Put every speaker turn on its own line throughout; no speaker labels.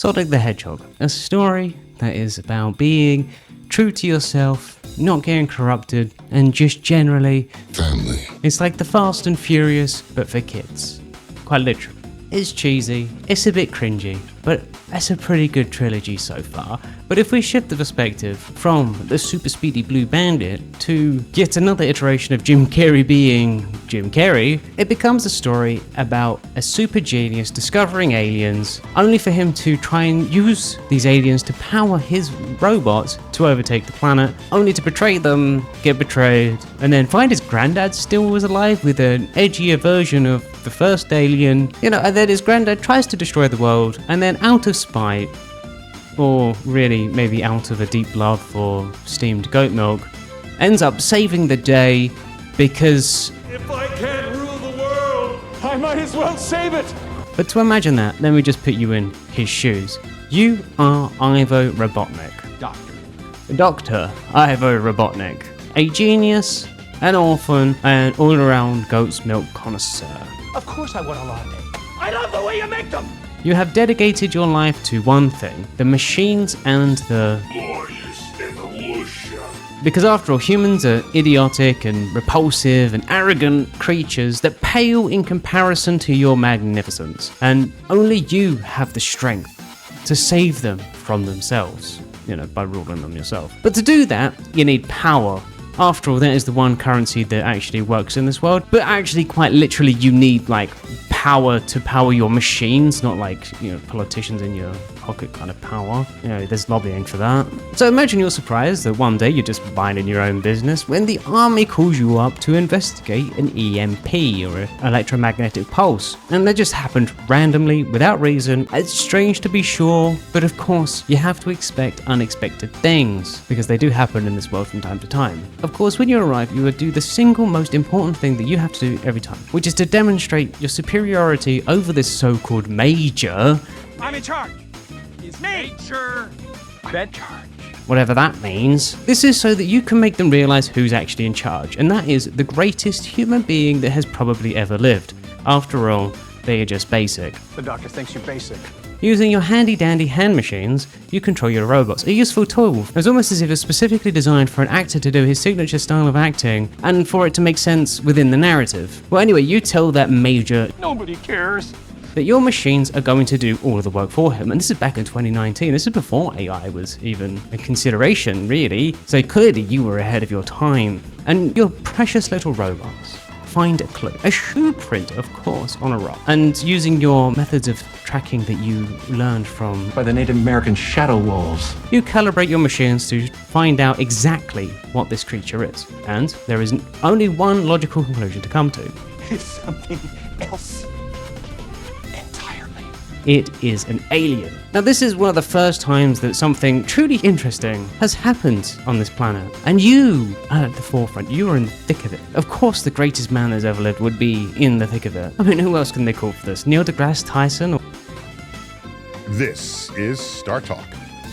Sonic the Hedgehog, a story that is about being true to yourself, not getting corrupted, and just generally
family.
It's like the Fast and Furious, but for kids. Quite literally. It's cheesy, it's a bit cringy, but that's a pretty good trilogy so far. But if we shift the perspective from the super speedy blue bandit to yet another iteration of Jim Carrey being Jim Carrey, it becomes a story about a super genius discovering aliens, only for him to try and use these aliens to power his robots to overtake the planet, only to betray them, get betrayed, and then find his granddad still was alive with an edgier version of the first alien, and then his granddad tries to destroy the world, and then out of spite, or really maybe out of a deep love for steamed goat milk, ends up saving the day because
if I can't rule the world, I might as well save it.
But to imagine that, let me just put you in his shoes. You are Ivo Robotnik. Dr. Ivo Robotnik. A genius, an orphan, and all-around goat's milk connoisseur.
Of course I want a latte. I love the way you make them.
You have dedicated your life to one thing, the machines and the... Because after all, humans are idiotic and repulsive and arrogant creatures that pale in comparison to your magnificence, and only you have the strength to save them from themselves, by ruling them yourself. But to do that, you need power. After all, that is the one currency that actually works in this world, but actually quite literally you need power to power your machines, not politicians in your pocket kind of power. There's lobbying for that. So imagine you're surprised that one day you're just minding your own business when the army calls you up to investigate an EMP or an electromagnetic pulse. And that just happened randomly, without reason. It's strange to be sure, but of course you have to expect unexpected things, because they do happen in this world from time to time. Of course, when you arrive, you would do the single most important thing that you have to do every time, which is to demonstrate your superiority over this so-called major.
I'm in charge. It's major. I'm in charge.
Whatever that means. This is so that you can make them realize who's actually in charge, and that is the greatest human being that has probably ever lived. After all, they are just basic.
The doctor thinks you're basic.
Using your handy-dandy hand machines, you control your robots, a useful tool. It's almost as if it's specifically designed for an actor to do his signature style of acting, and for it to make sense within the narrative. Well, anyway, you tell that major
Nobody cares
that your machines are going to do all of the work for him. And this is back in 2019. This is before AI was even a consideration, really. So clearly you were ahead of your time. And your precious little robots find a clue, a shoe print, of course, on a rock. And using your methods of tracking that you learned from
by the Native American shadow wolves,
you calibrate your machines to find out exactly what this creature is. And there is only one logical conclusion to come to.
It's something else entirely.
It is an alien. Now, this is one of the first times that something truly interesting has happened on this planet. And you are at the forefront. You are in the thick of it. Of course, the greatest man that's ever lived would be in the thick of it. I mean, who else can they call for this? Neil deGrasse Tyson?
This is Star Talk.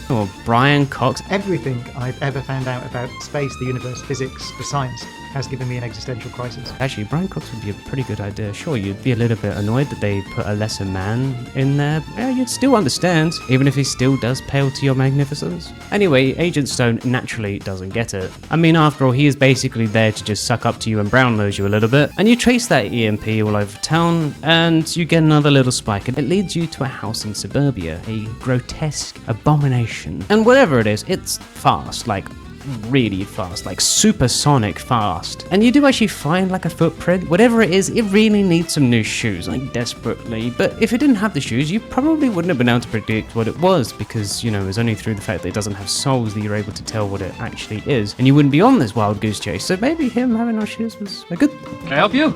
Or Brian Cox?
Everything I've ever found out about space, the universe, physics, the science has given me an existential crisis.
Actually, Brian Cox would be a pretty good idea. Sure, you'd be a little bit annoyed that they put a lesser man in there. Yeah, you'd still understand, even if he still does pale to your magnificence. Anyway, Agent Stone naturally doesn't get it. I mean, after all, he is basically there to just suck up to you and brown nose you a little bit. And you trace that EMP all over town, and you get another little spike, and it leads you to a house in suburbia, a grotesque abomination. And whatever it is, it's fast, really fast, supersonic fast. And you do actually find a footprint. Whatever it is, it really needs some new shoes, desperately. But if it didn't have the shoes, you probably wouldn't have been able to predict what it was, because, it was only through the fact that it doesn't have soles that you're able to tell what it actually is. And you wouldn't be on this wild goose chase, so maybe him having no shoes was a good thing.
Can I help you?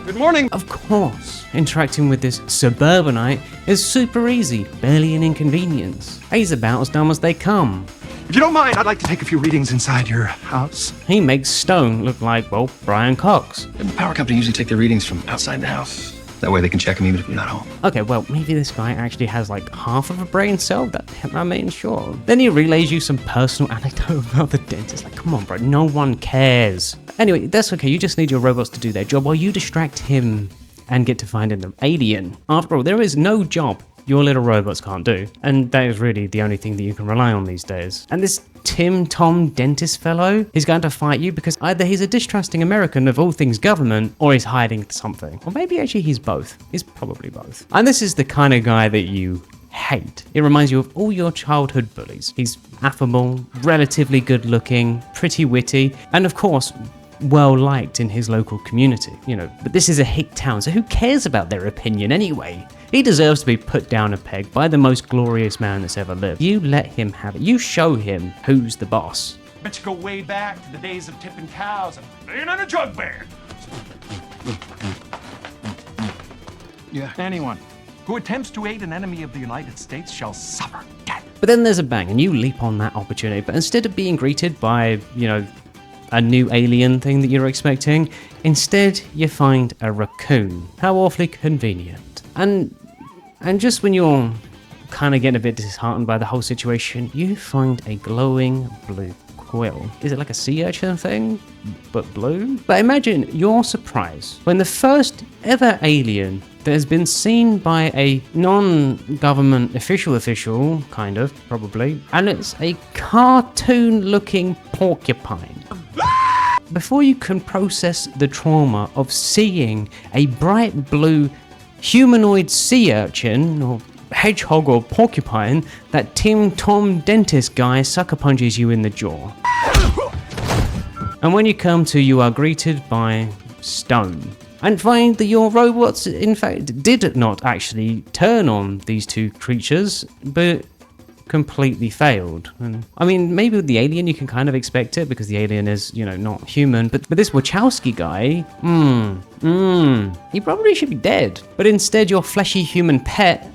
Good morning.
Of course, interacting with this suburbanite is super easy, barely an inconvenience. He's about as dumb as they come.
If you don't mind, I'd like to take a few readings inside your house.
He makes Stone look like, well, Brian Cox.
The power company usually take their readings from outside the house. That way they can check them even if you're not home.
Okay, well, maybe this guy actually has half of a brain cell. Sure. Then he relays you some personal anecdote about the dentist. Come on, bro, no one cares. Anyway, that's okay. You just need your robots to do their job while you distract him and get to find an alien. After all, there is no job your little robots can't do, and that is really the only thing that you can rely on these days. And this Tom dentist fellow is going to fight you because either he's a distrusting American of all things government, or he's hiding something. Or maybe actually he's both. He's probably both. And this is the kind of guy that you hate. It reminds you of all your childhood bullies. He's affable, relatively good looking, pretty witty, and of course, well liked in his local community, but this is a hick town, so who cares about their opinion anyway? He deserves to be put down a peg by the most glorious man that's ever lived. You let him have it. You show him who's the boss.
Bet you go way back to the days of tipping cows and being in a jug bear.
Yeah.
Anyone who attempts to aid an enemy of the United States shall suffer death.
But then there's a bang, and you leap on that opportunity. But instead of being greeted by, a new alien thing that you're expecting, instead you find a raccoon. How awfully convenient. And just when you're kind of getting a bit disheartened by the whole situation, you find a glowing blue quill. Is it like a sea urchin thing, but blue? But imagine your surprise when the first ever alien that has been seen by a non-government official, kind of, probably, and it's a cartoon-looking porcupine. Before you can process the trauma of seeing a bright blue humanoid sea urchin, or hedgehog or porcupine, that Tom dentist guy sucker punches you in the jaw. And when you are greeted by stone, and find that your robots in fact did not actually turn on these two creatures, but completely failed. And I mean, maybe with the alien you can kind of expect it because the alien is, not human, but this Wachowski guy, he probably should be dead. But instead your fleshy human pet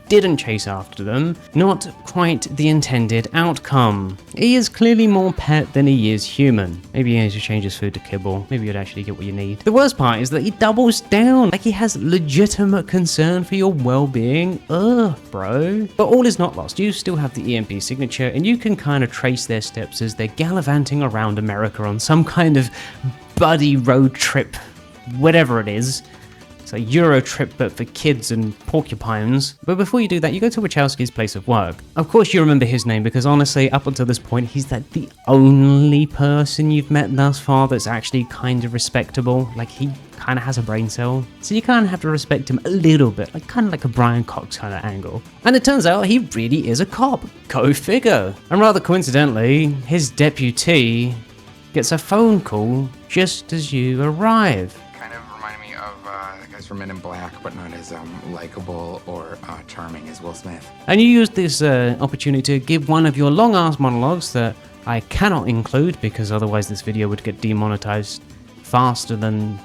didn't chase after them. Not quite the intended outcome. He is clearly more pet than he is human. Maybe he needs to change his food to kibble. Maybe you'd actually get what you need. The worst part is that he doubles down, like he has legitimate concern for your well-being. Ugh, bro. But all is not lost. You still have the EMP signature, and you can kind of trace their steps as they're gallivanting around America on some kind of buddy road trip, whatever it is. It's a Euro trip, but for kids and porcupines. But before you do that, you go to Wachowski's place of work. Of course you remember his name, because honestly, up until this point, he's the only person you've met thus far that's actually kind of respectable. Like, he kind of has a brain cell. So you kind of have to respect him a little bit, kind of like a Brian Cox kind of angle. And it turns out he really is a cop. Go figure. And rather coincidentally, his deputy gets a phone call just as you arrive.
From Men in Black, but not as likable or charming as Will Smith.
And you used this opportunity to give one of your long-ass monologues that I cannot include because otherwise this video would get demonetized faster than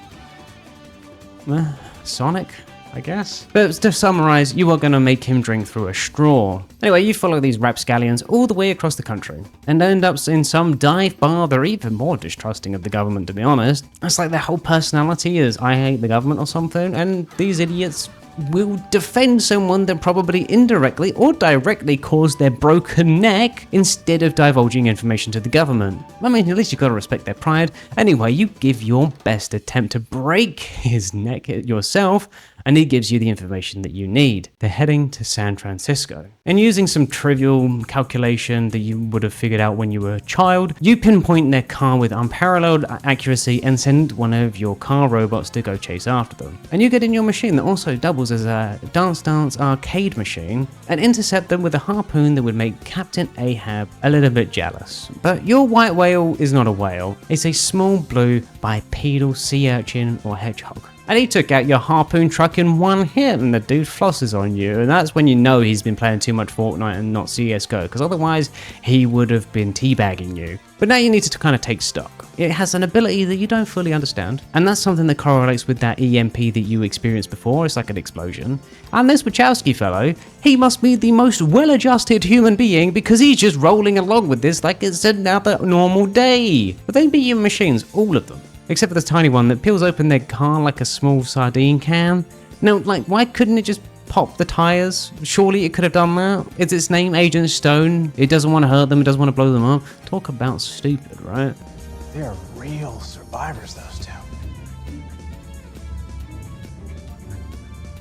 Sonic, I guess. But to summarize, you are going to make him drink through a straw. Anyway, you follow these rapscallions all the way across the country and end up in some dive bar. They're even more distrusting of the government, to be honest. It's like their whole personality is I hate the government or something, and these idiots will defend someone that probably indirectly or directly caused their broken neck instead of divulging information to the government. I mean, at least you've got to respect their pride. Anyway, you give your best attempt to break his neck yourself, and he gives you the information that you need. They're heading to San Francisco. And using some trivial calculation that you would have figured out when you were a child, you pinpoint their car with unparalleled accuracy and send one of your car robots to go chase after them. And you get in your machine that also doubles as a Dance arcade machine and intercept them with a harpoon that would make Captain Ahab a little bit jealous. But your white whale is not a whale. It's a small blue bipedal sea urchin or hedgehog. And he took out your harpoon truck in one hit, and the dude flosses on you, and that's when you know he's been playing too much Fortnite and not CSGO, because otherwise he would have been teabagging you. But now you need to kind of take stock. It has an ability that you don't fully understand, and that's something that correlates with that EMP that you experienced before. It's like an explosion. And this Wachowski fellow, he must be the most well-adjusted human being because he's just rolling along with this like it's another normal day. But they be your machines, all of them. Except for the tiny one that peels open their car like a small sardine can. Now, why couldn't it just pop the tires? Surely it could have done that. It's its name, Agent Stone. It doesn't want to hurt them, it doesn't want to blow them up. Talk about stupid, right?
They are real survivors, those two.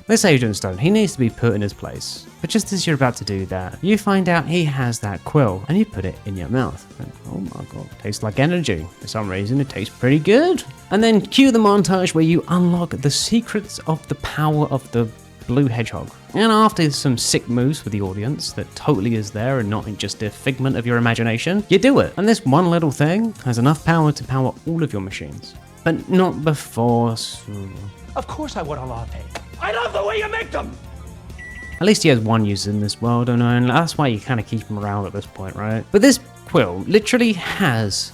This Agent Stone, he needs to be put in his place. But just as you're about to do that, you find out he has that quill, and you put it in your mouth. And, oh my god, tastes like energy. For some reason, it tastes pretty good. And then cue the montage where you unlock the secrets of the power of the blue hedgehog. And after some sick moves with the audience that totally is there and not just a figment of your imagination, you do it. And this one little thing has enough power to power all of your machines. But not before...
Of course I want a latte. I love the way you make them!
At least he has one use in this world, and that's why you kind of keep him around at this point, right? But this quill literally has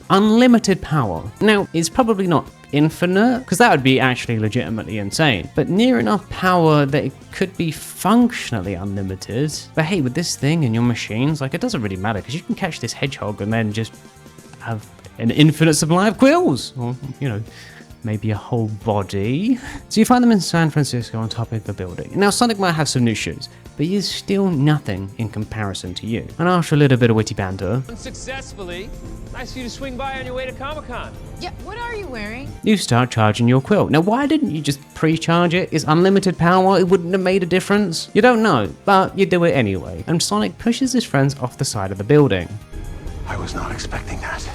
unlimited power. Now, it's probably not infinite, because that would be actually legitimately insane, but near enough power that it could be functionally unlimited. But hey, with this thing and your machines, like, it doesn't really matter, because you can catch this hedgehog and then just have an infinite supply of quills, or, you know, maybe a whole body. So you find them in San Francisco on top of the building. Now Sonic might have some new shoes, but he is still nothing in comparison to you. And after a little bit of witty banter,
Unsuccessfully. Nice of you to swing by on your way to Comic-Con.
Yeah, what are you wearing?
you start charging your quill. Now why didn't you just pre-charge it? It's unlimited power, it wouldn't have made a difference. You don't know, but you do it anyway. And Sonic pushes his friends off the side of the building.
I was not expecting that.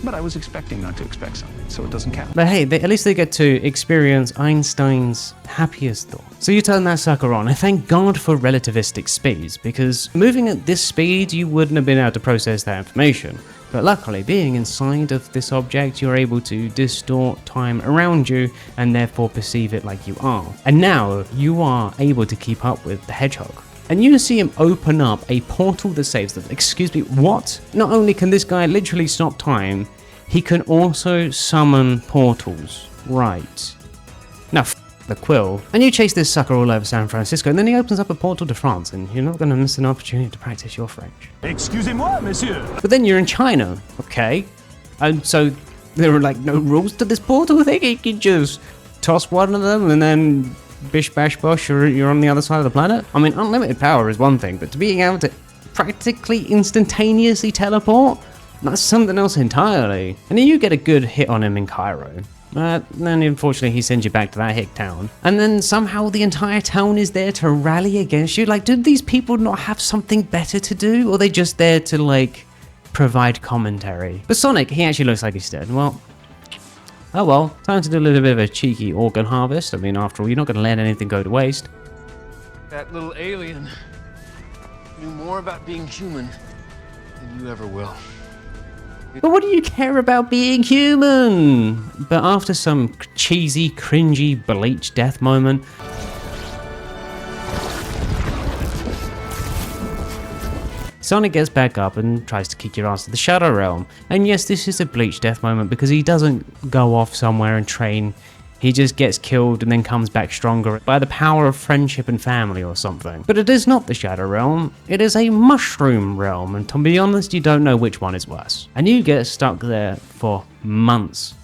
But I was expecting not to expect something, so it doesn't count.
But hey, at least they get to experience Einstein's happiest thought. So you turn that sucker on, and thank God for relativistic speeds, because moving at this speed, you wouldn't have been able to process that information. But luckily, being inside of this object, you're able to distort time around you, and therefore perceive it like you are. And now, you are able to keep up with the hedgehog. And you see him open up a portal that saves them. Excuse me, what? Not only can this guy literally stop time, he can also summon portals. Right. Now, the quill. And you chase this sucker all over San Francisco, and then he opens up a portal to France, and you're not going to miss an opportunity to practice your French.
Excusez-moi, monsieur.
But then you're in China, okay? And so there are like no rules to this portal thing. You can just toss one of them and then bish bash bosh, you're on the other side of the planet. I mean, unlimited power is one thing, but to being able to practically instantaneously teleport, that's something else entirely. And then you get a good hit on him in Cairo. Then unfortunately he sends you back to that hick town. And then somehow the entire town is there to rally against you. Like, do these people not have something better to do? Or are they just there to, like, provide commentary? But Sonic, he actually looks like he's dead. Well, oh well, time to do a little bit of a cheeky organ harvest. I mean, after all, you're not going to let anything go to waste.
That little alien knew more about being human than you ever will.
But what do you care about being human? But after some cheesy, cringy, bleach death moment, Sonic gets back up and tries to kick your ass to the Shadow Realm. And yes, this is a bleach death moment because he doesn't go off somewhere and train. He just gets killed and then comes back stronger by the power of friendship and family or something. But it is not the Shadow Realm, it is a Mushroom Realm, and to be honest, you don't know which one is worse. And you get stuck there for months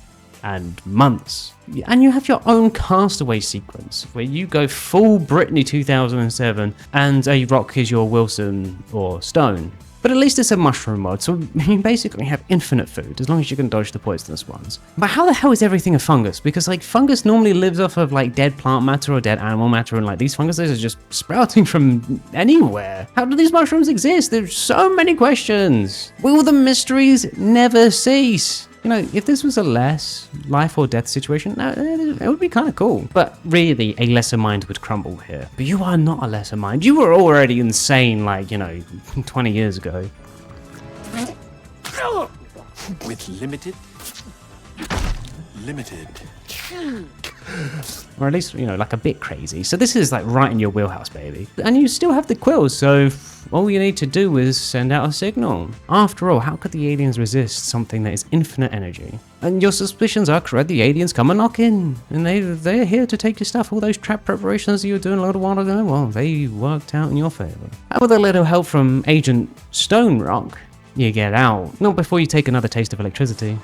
and months. And you have your own Castaway sequence, where you go full Britney 2007, and a rock is your Wilson or Stone. But at least it's a mushroom mod, so you basically have infinite food, as long as you can dodge the poisonous ones. But how the hell is everything a fungus? Because, like, fungus normally lives off of, like, dead plant matter or dead animal matter, and, like, these funguses are just sprouting from anywhere. How do these mushrooms exist? There's so many questions. Will the mysteries never cease? You know, if this was a less life or death situation, it would be kind of cool. But really, a lesser mind would crumble here. But you are not a lesser mind. You were already insane, like, you know, 20 years ago.
With limited.
Or at least, you know, like a bit crazy. So this is like right in your wheelhouse, baby. And you still have the quills, so all you need to do is send out a signal. After all, how could the aliens resist something that is infinite energy? And your suspicions are correct, the aliens come a knocking. And they're here to take your stuff. All those trap preparations that you were doing a little while ago, well, they worked out in your favor. And with a little help from Agent Stone Rock, you get out. Not before you take another taste of electricity,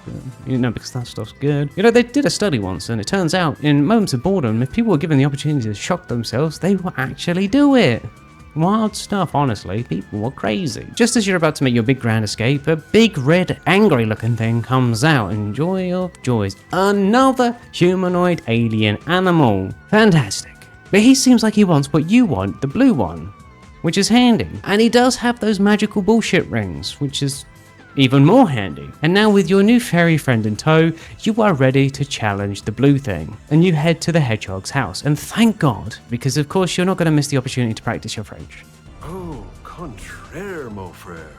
you know, because that stuff's good. You know, they did a study once, and it turns out, in moments of boredom, if people were given the opportunity to shock themselves, they will actually do it. Wild stuff, honestly. People were crazy. Just as you're about to make your big grand escape, a big red angry looking thing comes out, and joy of joys, another humanoid alien animal. Fantastic. But he seems like he wants what you want, the blue one, which is handy. And he does have those magical bullshit rings, which is even more handy. And now with your new fairy friend in tow, you are ready to challenge the blue thing. And you head to the hedgehog's house. And thank God, because of course you're not going to miss the opportunity to practice your French.
Oh, contraire, mon frère.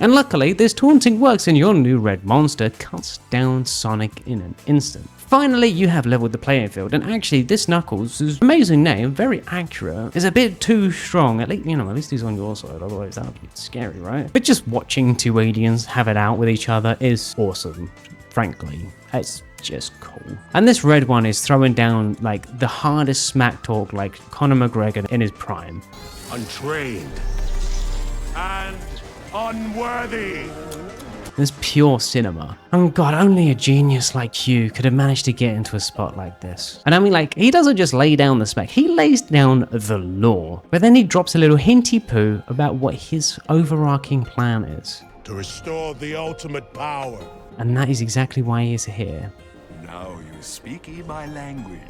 And luckily, this taunting works and your new red monster cuts down Sonic in an instant. Finally, you have leveled the playing field, and actually this Knuckles, whose amazing name, very accurate, is a bit too strong. At least he's on your side, otherwise that would be scary, right? But just watching two aliens have it out with each other is awesome, frankly. It's just cool. And this red one is throwing down like the hardest smack talk like Conor McGregor in his prime.
Untrained and unworthy.
There's pure cinema. Oh god, only a genius like you could have managed to get into a spot like this. And I mean, like, he doesn't just lay down the spec, he lays down the law. But then he drops a little hinty poo about what his overarching plan is.
To restore the ultimate power.
And that is exactly why he is here.
Now you speak my language.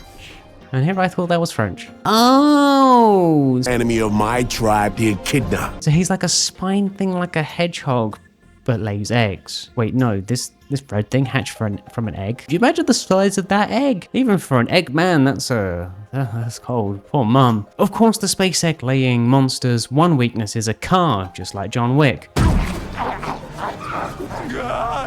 And here I thought that was French. Oh!
Enemy of my tribe, the echidna.
So he's like a spine thing like a hedgehog, but lays eggs. Wait, no, this red thing hatched from an egg. Can you imagine the size of that egg? Even for an Eggman, that's cold. Poor mum. Of course, the space egg laying monster's one weakness is a car, just like John Wick.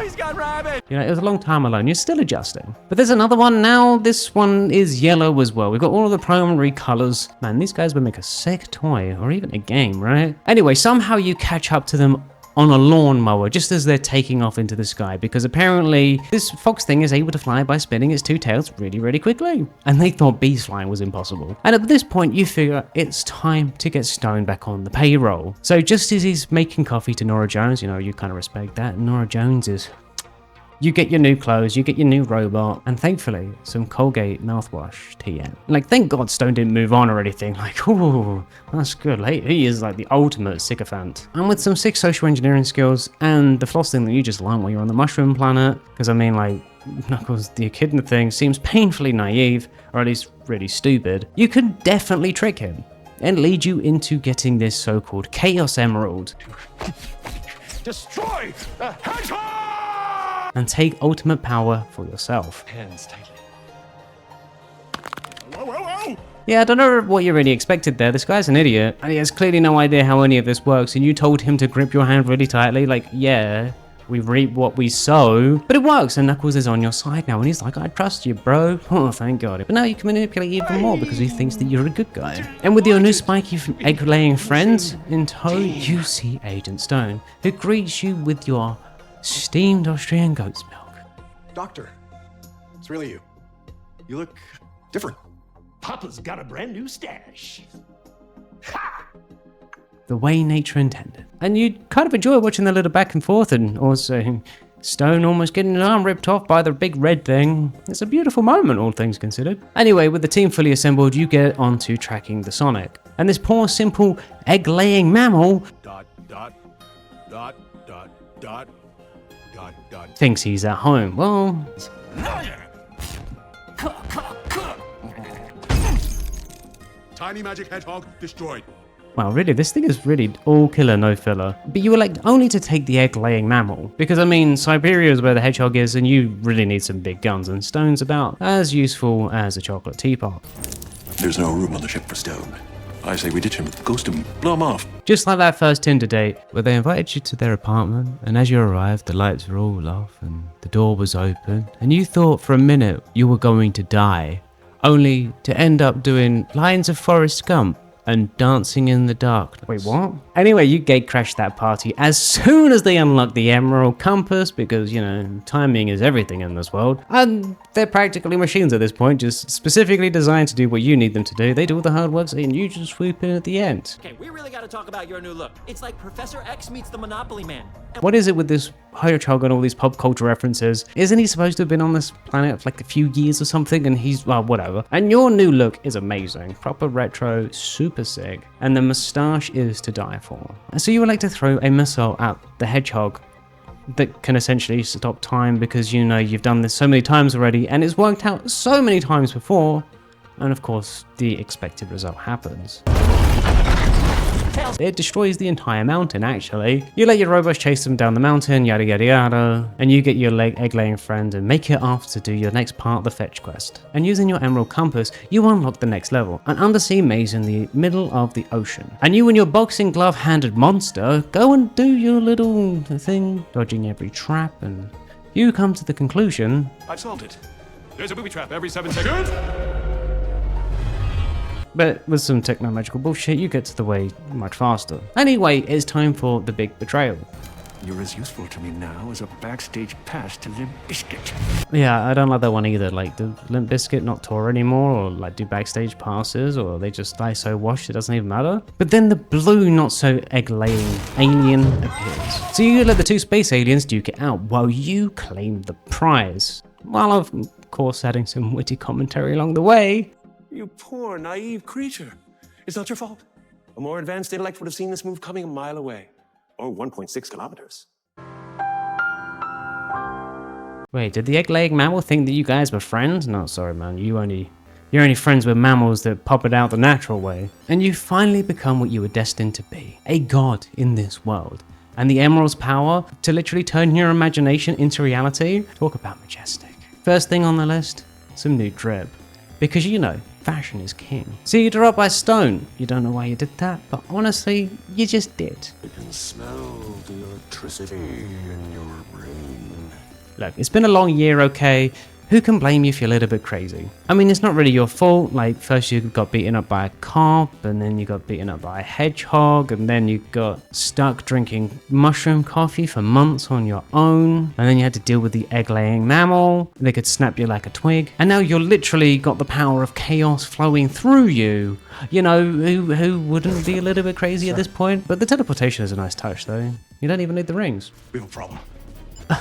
He's got rabbit.
You know, it was a long time alone. You're still adjusting. But there's another one now. This one is yellow as well. We've got all of the primary colors. Man, these guys would make a sick toy or even a game, right? Anyway, somehow you catch up to them on a lawnmower just as they're taking off into the sky, because apparently this fox thing is able to fly by spinning its two tails really, really quickly. And they thought bees flying was impossible. And at this point you figure it's time to get Stone back on the payroll. So just as he's making coffee to Nora Jones, you know, you kind of respect that. Nora Jones is... You get your new clothes, you get your new robot, and thankfully, some Colgate mouthwash TM. Like, thank God Stone didn't move on or anything. Like, ooh, that's good. He is like the ultimate sycophant. And with some sick social engineering skills and the floss thing that you just learned while you're on the mushroom planet, because I mean, like, Knuckles, the echidna thing seems painfully naive, or at least really stupid, you could definitely trick him and lead you into getting this so-called Chaos Emerald.
Destroy the hedgehog!
And take ultimate power for yourself.
Hands tightly.
Whoa, whoa, whoa!
Yeah, I don't know what you really expected there. This guy's an idiot, and he has clearly no idea how any of this works, and you told him to grip your hand really tightly, like, yeah, we reap what we sow. But it works, and Knuckles is on your side now, and he's like, I trust you, bro. Oh, thank God. But now you can manipulate even more because he thinks that you're a good guy. And with your new spiky egg-laying friends in tow, you see Agent Stone, who greets you with your steamed Austrian goat's milk.
Doctor, it's really you. You look different.
Papa's got a brand new stash.
The way nature intended. And you kind of enjoy watching the little back and forth, and also Stone almost getting his arm ripped off by the big red thing. It's a beautiful moment, all things considered. Anyway, with the team fully assembled, you get onto tracking the Sonic. And this poor, simple, egg-laying mammal thinks he's at home. Well,
Tiny magic hedgehog destroyed.
wow, really, this thing is really all killer, no filler. But you elect only to take the egg-laying mammal, because I mean, Siberia is where the hedgehog is, and you really need some big guns, and Stone's about as useful as a chocolate teapot.
There's no room on the ship for Stone. I say we ditch him, ghost him, blow him off.
Just like that first Tinder date, where they invited you to their apartment, and as you arrived, the lights were all off, and the door was open, and you thought for a minute you were going to die, only to end up doing lines of Forrest Gump and dancing in the dark. Wait, what? Anyway, you gatecrashed that party as soon as they unlocked the Emerald Compass, because, you know, timing is everything in this world. And they're practically machines at this point, just specifically designed to do what you need them to do. They do all the hard work, and you just swoop in at the end.
Okay, we really gotta talk about your new look. It's like Professor X meets the Monopoly Man.
What is it with this hedgehog and all these pop culture references? Isn't he supposed to have been on this planet for like a few years or something? And he's, well, whatever. And your new look is amazing. Proper retro, super sick. And the moustache is to die for. And so you would like to throw a missile at the hedgehog that can essentially stop time, because you know you've done this so many times already and it's worked out so many times before. and of course, the expected result happens. It destroys the entire mountain, actually. You let your robots chase them down the mountain, yada yada yada, and you get your egg-laying friend and make it off to do your next part of the fetch quest. And using your emerald compass, you unlock the next level, an undersea maze in the middle of the ocean. And you and your boxing glove-handed monster go and do your little thing, dodging every trap, and you come to the conclusion...
I've solved it. There's a booby trap every 7 seconds.
But with some techno-magical bullshit, you get to the way much faster. Anyway, it's time for the big betrayal.
You're as useful to me now as a backstage pass to Limp Bizkit.
Yeah, I don't like that one either. Like, do Limp Bizkit not tour anymore? Or like do backstage passes? Or they just die so washed it doesn't even matter? But then the blue, not so egg-laying alien appears. So you let the two space aliens duke it out while you claim the prize. While of course adding some witty commentary along the way.
You poor, naive creature. It's not your fault. A more advanced intellect would have seen this move coming a mile away. Or 1.6 kilometers.
Wait, did the egg-laying mammal think that you guys were friends? No, sorry man, you're only friends with mammals that pop it out the natural way. And you finally become what you were destined to be, a god in this world. And the emerald's power to literally turn your imagination into reality? Talk about majestic. First thing on the list, some new drip. Because you know, fashion is king. So you drop by stone. You don't know why you did that, but honestly, you just did.
I can smell the electricity in your brain.
Look, it's been a long year, okay? Who can blame you if you're a little bit crazy? I mean, it's not really your fault. Like, first you got beaten up by a cop, and then you got beaten up by a hedgehog, and then you got stuck drinking mushroom coffee for months on your own, and then you had to deal with the egg-laying mammal. They could snap you like a twig, and now you're literally got the power of chaos flowing through you. You know, who wouldn't be a little bit crazy at this point? But the teleportation is a nice touch, though. You don't even need the rings.
We have a problem.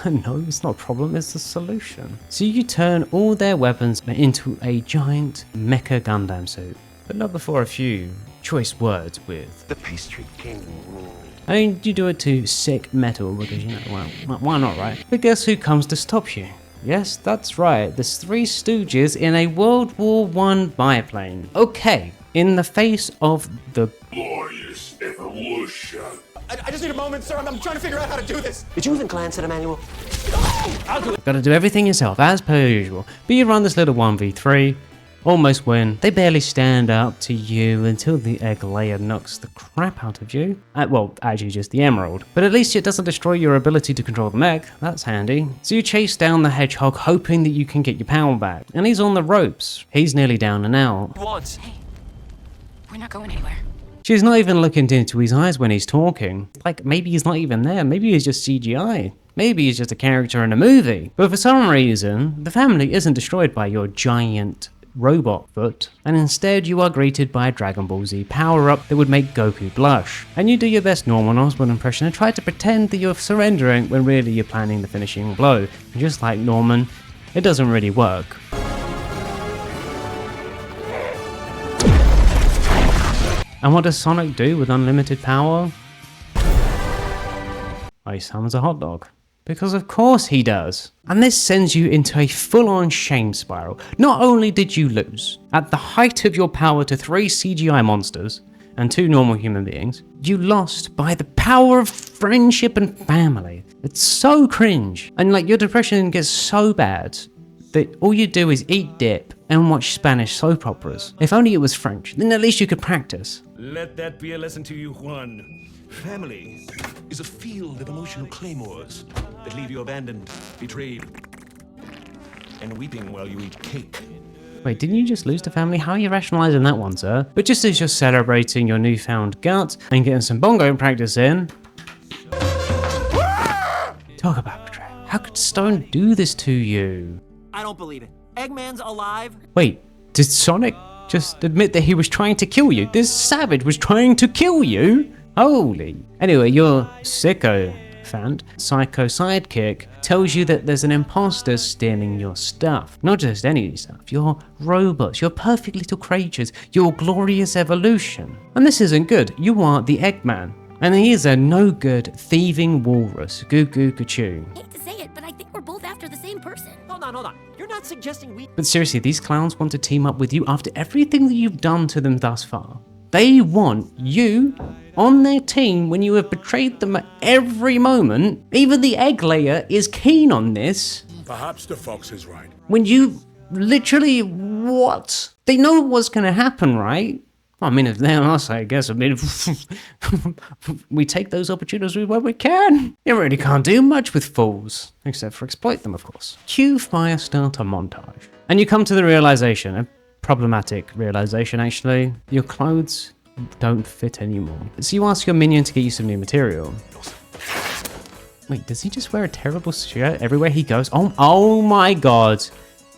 No, it's not a problem, it's the solution. So you turn all their weapons into a giant mecha Gundam suit. But not before a few choice words with
The Pastry King.
I mean, you do it to sick metal because, you know, well, why not, right? But guess who comes to stop you? Yes, that's right, there's three stooges in a World War I biplane. Okay, in the face of the
Glorious evolution.
I just need a moment, sir. I'm trying to figure out how to do this.
Did you even glance at a manual?
Gotta do everything yourself, as per usual. But you run this little 1v3, almost win. They barely stand up to you until the egg layer knocks the crap out of you. Well, actually just the emerald. But at least it doesn't destroy your ability to control the mech. That's handy. So you chase down the hedgehog, hoping that you can get your power back. And he's on the ropes. He's nearly down and out.
Hey,
we're not going anywhere.
She's not even looking into his eyes when he's talking. Like, maybe he's not even there. Maybe he's just CGI. Maybe he's just a character in a movie. But for some reason, the family isn't destroyed by your giant robot foot, and instead you are greeted by a Dragon Ball Z power-up that would make Goku blush. And you do your best Norman Osborn impression and try to pretend that you're surrendering when really you're planning the finishing blow. And just like Norman, it doesn't really work. And what does Sonic do with unlimited power? Well, he summons a hot dog. Because of course he does. And this sends you into a full-on shame spiral. Not only did you lose, at the height of your power to 3 CGI monsters and 2 normal human beings, you lost by the power of friendship and family. It's so cringe. And like your depression gets so bad that all you do is eat dip and watch Spanish soap operas. If only it was French, then at least you could practice.
Let that be a lesson to you, Juan. Family is a field of emotional claymores that leave you abandoned, betrayed, and weeping while you eat cake.
Wait, didn't you just lose to family? How are you rationalizing that one, sir? But just as you're celebrating your newfound gut and getting some bongo practice in... Talk about betrayal. How could Stone do this to you?
I don't believe it. Eggman's alive?
Wait, did Sonic just admit that he was trying to kill you? This savage was trying to kill you? Holy. Anyway, your sycophant, psycho sidekick, tells you that there's an imposter stealing your stuff. Not just any stuff, your robots, your perfect little creatures, your glorious evolution. And this isn't good. You are the Eggman. And he is a no-good, thieving walrus. Goo goo goo choo.
Hate to say it, but I think we're both after the same person.
Hold on. You're not suggesting we...
But seriously, these clowns want to team up with you after everything that you've done to them thus far. They want you on their team when you have betrayed them at every moment. Even the egg layer is keen on this.
Perhaps the fox is right.
When you literally, what? They know what's going to happen, right? I mean, if they're us, I guess. I mean, we take those opportunities where we can. You really can't do much with fools, except for exploit them, of course. Cue Firestarter montage. And you come to the realization, a problematic realization actually, your clothes don't fit anymore. So you ask your minion to get you some new material. Wait, does he just wear a terrible shirt everywhere he goes? Oh my god.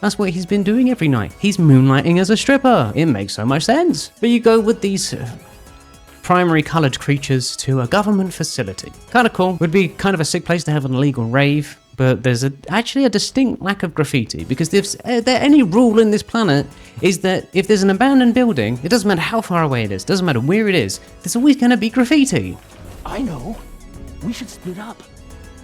That's what he's been doing every night. He's moonlighting as a stripper. It makes so much sense. But you go with these primary coloured creatures to a government facility. Kind of cool. Would be kind of a sick place to have an illegal rave. But there's actually a distinct lack of graffiti. Because if there any rule in this planet is that if there's an abandoned building, it doesn't matter how far away it is, doesn't matter where it is, there's always going to be graffiti.
I know. We should split up.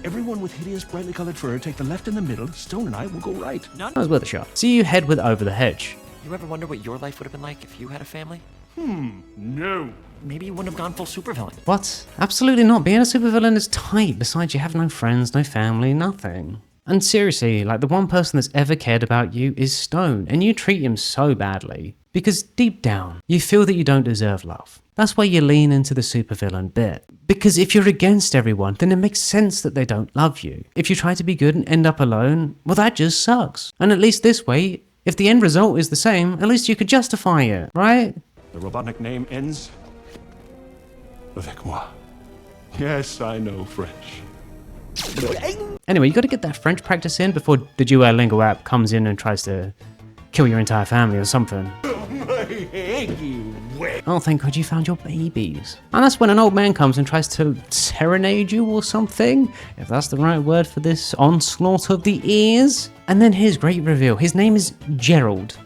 Everyone with hideous, brightly colored fur take the left in the middle. Stone and I will go right.
That was worth a shot. So you head with Over the Hedge.
You ever wonder what your life would have been like if you had a family?
No.
Maybe you wouldn't have gone full supervillain.
What? Absolutely not. Being a supervillain is tight. Besides, you have no friends, no family, nothing. And seriously, like the one person that's ever cared about you is Stone, and you treat him so badly. Because deep down, you feel that you don't deserve love. That's why you lean into the supervillain bit. Because if you're against everyone, then it makes sense that they don't love you. If you try to be good and end up alone, well that just sucks. And at least this way, if the end result is the same, at least you could justify it, right?
The Robotnik name ends avec moi. Yes, I know French.
Anyway, you gotta get that French practice in before the Duolingo app comes in and tries to kill your entire family or something. Oh, thank God you found your babies. And that's when an old man comes and tries to serenade you or something, if that's the right word for this onslaught of the ears. And then his great reveal. His name is Gerald.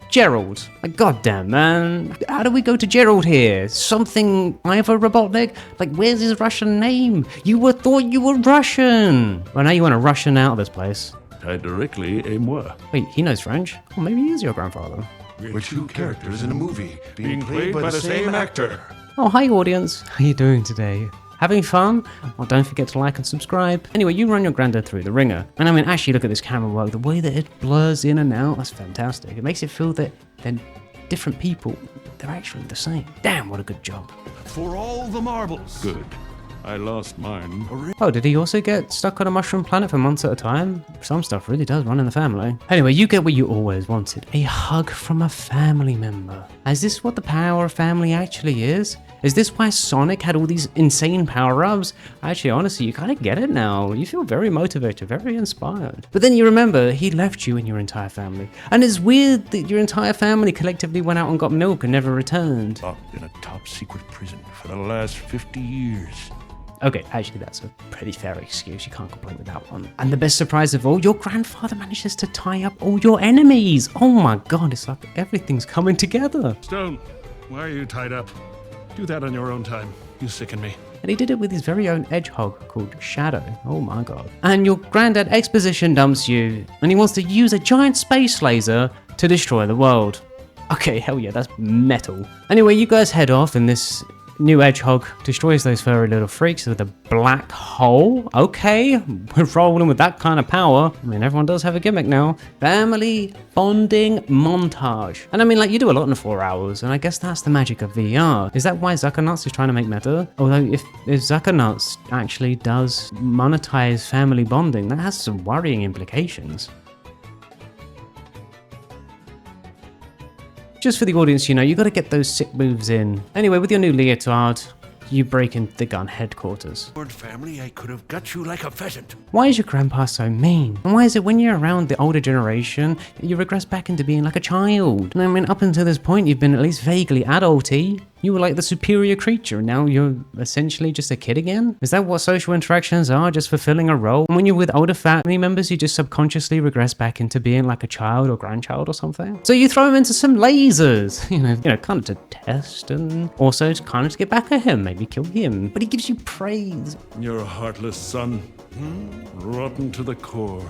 Gerald. Like, goddamn, man. How do we go to Gerald here? Something either Robotnik? Like, where's his Russian name? You thought you were Russian. Well, now you want to Russian out of this place.
Directly et moi.
Wait, he knows French? Oh, maybe he is your grandfather.
We're two characters in a movie being played by the same actor.
Oh, hi audience. How you doing today? Having fun? Well, don't forget to like and subscribe. Anyway, you run your granddad through the ringer. And I mean, actually look at this camera work. The way that it blurs in and out, that's fantastic. It makes it feel that they're different people. They're actually the same. Damn, what a good job.
For all the marbles. Good. I lost mine.
Oh, did he also get stuck on a mushroom planet for months at a time? Some stuff really does run in the family. Anyway, you get what you always wanted. A hug from a family member. Is this what the power of family actually is? Is this why Sonic had all these insane power-ups? Actually, honestly, you kind of get it now. You feel very motivated, very inspired. But then you remember, he left you and your entire family. And it's weird that your entire family collectively went out and got milk and never returned.
Locked in a top-secret prison for the last 50 years.
Okay, actually that's a pretty fair excuse, you can't complain with that one. And the best surprise of all, your grandfather manages to tie up all your enemies. Oh my god, it's like everything's coming together.
Stone, why are you tied up? Do that on your own time. You sicken me.
And he did it with his very own hedgehog called Shadow. Oh my god. And your granddad exposition dumps you, and he wants to use a giant space laser to destroy the world. Okay, hell yeah, that's metal. Anyway, you guys head off, and this new hedgehog destroys those furry little freaks with a black hole. Okay, we're rolling with that kind of power. I mean, everyone does have a gimmick now. Family bonding montage. And I mean, like, you do a lot in 4 hours, and I guess that's the magic of VR. Is that why Zuckernuts is trying to make meta? Although, if Zuckernuts actually does monetize family bonding, that has some worrying implications. Just for the audience, you know, you got to get those sick moves in. Anyway, with your new leotard, you break into the gun headquarters.
Family, I could have got you like a pheasant.
Why is your grandpa so mean? And why is it when you're around the older generation, you regress back into being like a child? And I mean, up until this point, you've been at least vaguely adulty. You were like the superior creature, and now you're essentially just a kid again? Is that what social interactions are, just fulfilling a role? And when you're with older family members, you just subconsciously regress back into being like a child or grandchild or something? So you throw him into some lasers, you know, kind of to test, and also kind of to get back at him, maybe kill him. But he gives you praise.
You're a heartless son. Rotten to the core.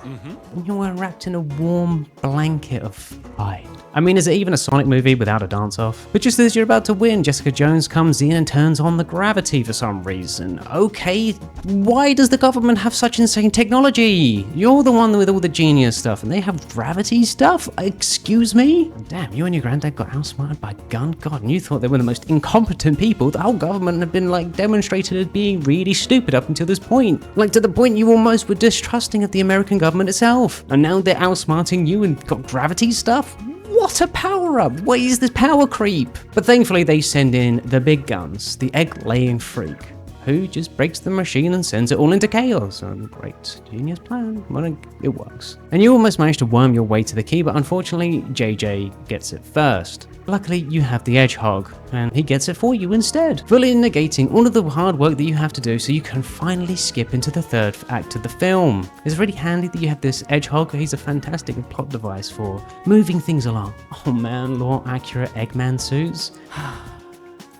And you were wrapped in a warm blanket of pride. I mean, is it even a Sonic movie without a dance-off? But just as you're about to win, Jessica Jones comes in and turns on the gravity for some reason. Okay, why does the government have such insane technology? You're the one with all the genius stuff, and they have gravity stuff? Excuse me? Damn, you and your granddad got outsmarted by a gun? God, and you thought they were the most incompetent people. The whole government had been, like, demonstrated as being really stupid up until this point. Like, to the point you almost were distrusting of the American government itself. And now they're outsmarting you and got gravity stuff? What a power-up! What is this power creep? But thankfully they send in the big guns, the egg-laying freak, who just breaks the machine and sends it all into chaos. Great, genius plan. Well, it works. And you almost managed to worm your way to the key, but unfortunately JJ gets it first. Luckily, you have the Hedgehog, and he gets it for you instead, fully negating all of the hard work that you have to do so you can finally skip into the third act of the film. It's really handy that you have this Hedgehog. He's a fantastic plot device for moving things along. Oh man, more accurate Eggman suits.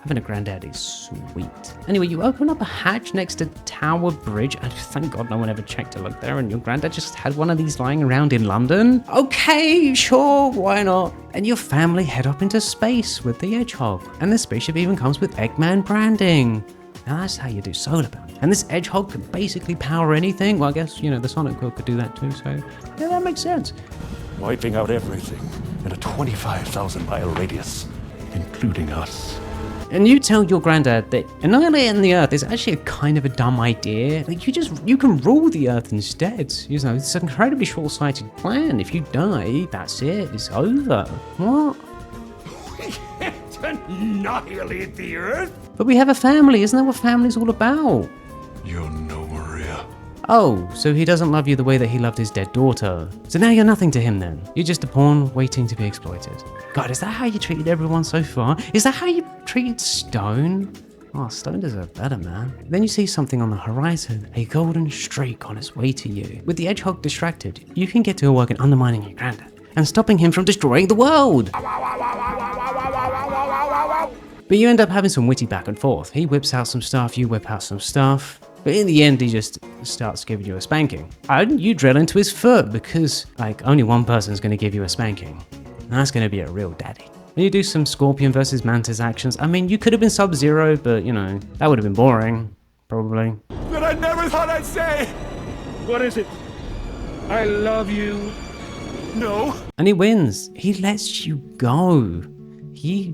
Having a granddad is sweet. Anyway, you open up a hatch next to Tower Bridge, and thank God no one ever checked to look there, and your granddad just had one of these lying around in London? Okay, sure, why not? And your family head up into space with the Hedgehog, and the spaceship even comes with Eggman branding. Now that's how you do solar power. And this Hedgehog can basically power anything. Well, I guess, you know, the Sonic Quill could do that too, so yeah, that makes sense.
Wiping out everything in a 25,000-mile radius, including us.
And you tell your granddad that annihilating the Earth is actually a kind of a dumb idea. Like, you can rule the Earth instead. You know, it's an incredibly short-sighted plan. If you die, that's it. It's over. What?
We can't annihilate the Earth.
But we have a family. Isn't that what family's all about?
You'll know, Maria.
Oh, so he doesn't love you the way that he loved his dead daughter. So now you're nothing to him then. You're just a pawn waiting to be exploited. God, is that how you treated everyone so far? Is that how you treated Stone? Oh, Stone deserves better, man. Then you see something on the horizon, a golden streak on its way to you. With the Hedgehog distracted, you can get to work in undermining your granddad and stopping him from destroying the world. But you end up having some witty back and forth. He whips out some stuff, you whip out some stuff. But in the end, he just starts giving you a spanking. And you drill into his foot because, like, only one person's going to give you a spanking. And that's going to be a real daddy. And you do some Scorpion versus Mantis actions. I mean, you could have been Sub-Zero, but, you know, that would have been boring. Probably.
That I never thought I'd say. What is it? I love you. No.
And he wins. He lets you go. He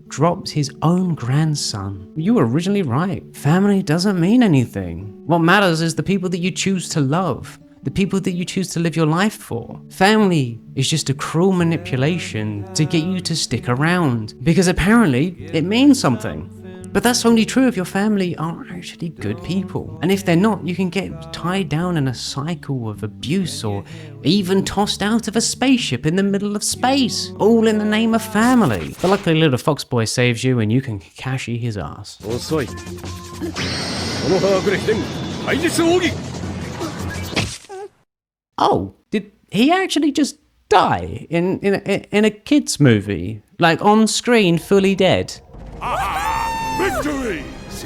drops his own grandson. You were originally right. Family doesn't mean anything. What matters is the people that you choose to love, the people that you choose to live your life for. Family is just a cruel manipulation to get you to stick around, because apparently it means something. But that's only true if your family are actually good people. And if they're not, you can get tied down in a cycle of abuse or even tossed out of a spaceship in the middle of space, all in the name of family. But luckily little Fox Boy saves you and you can Kakashi his ass. Oh, did he actually just die in a kid's movie? Like on screen, fully dead?
Victory!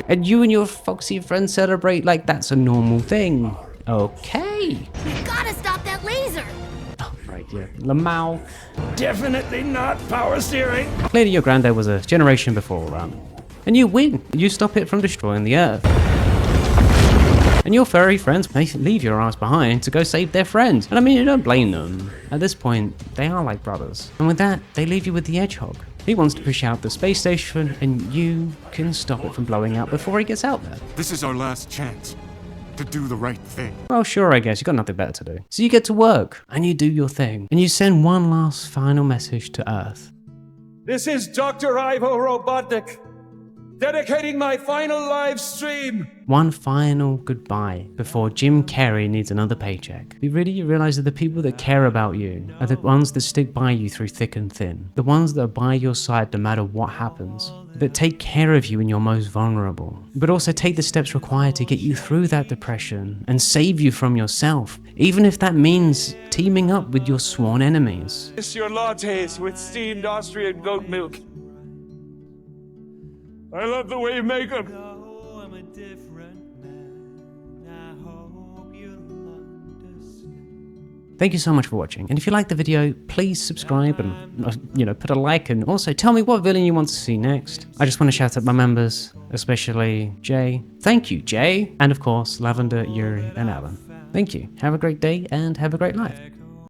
And you and your foxy friends celebrate like that's a normal thing. Okay.
We gotta stop that laser!
Oh, right, yeah. Lamau.
Definitely not power steering.
Clearly your granddad was a generation before, and you win. You stop it from destroying the Earth. And your furry friends may leave your ass behind to go save their friends. And I mean, you don't blame them. At this point, they are like brothers. And with that, they leave you with the Hedgehog. He wants to push out the space station, and you can stop it from blowing up before he gets out there.
This is our last chance to do the right thing.
Well, sure, I guess. You've got nothing better to do. So you get to work, and you do your thing. And you send one last final message to Earth.
This is Dr. Ivo Robotnik, dedicating my final live stream.
One final goodbye before Jim Carrey needs another paycheck. You realize that the people that care about you are the ones that stick by you through thick and thin. The ones that are by your side no matter what happens. That take care of you when you're most vulnerable. But also take the steps required to get you through that depression and save you from yourself. Even if that means teaming up with your sworn enemies.
It's your lattes with steamed Austrian goat milk. I love the way you make them.
Thank you so much for watching, and if you liked the video, please subscribe and, put a like, and also tell me what villain you want to see next. I just want to shout out my members, especially Jay. Thank you, Jay. And of course, Lavender, Yuri, and Alan. Thank you. Have a great day, and have a great life.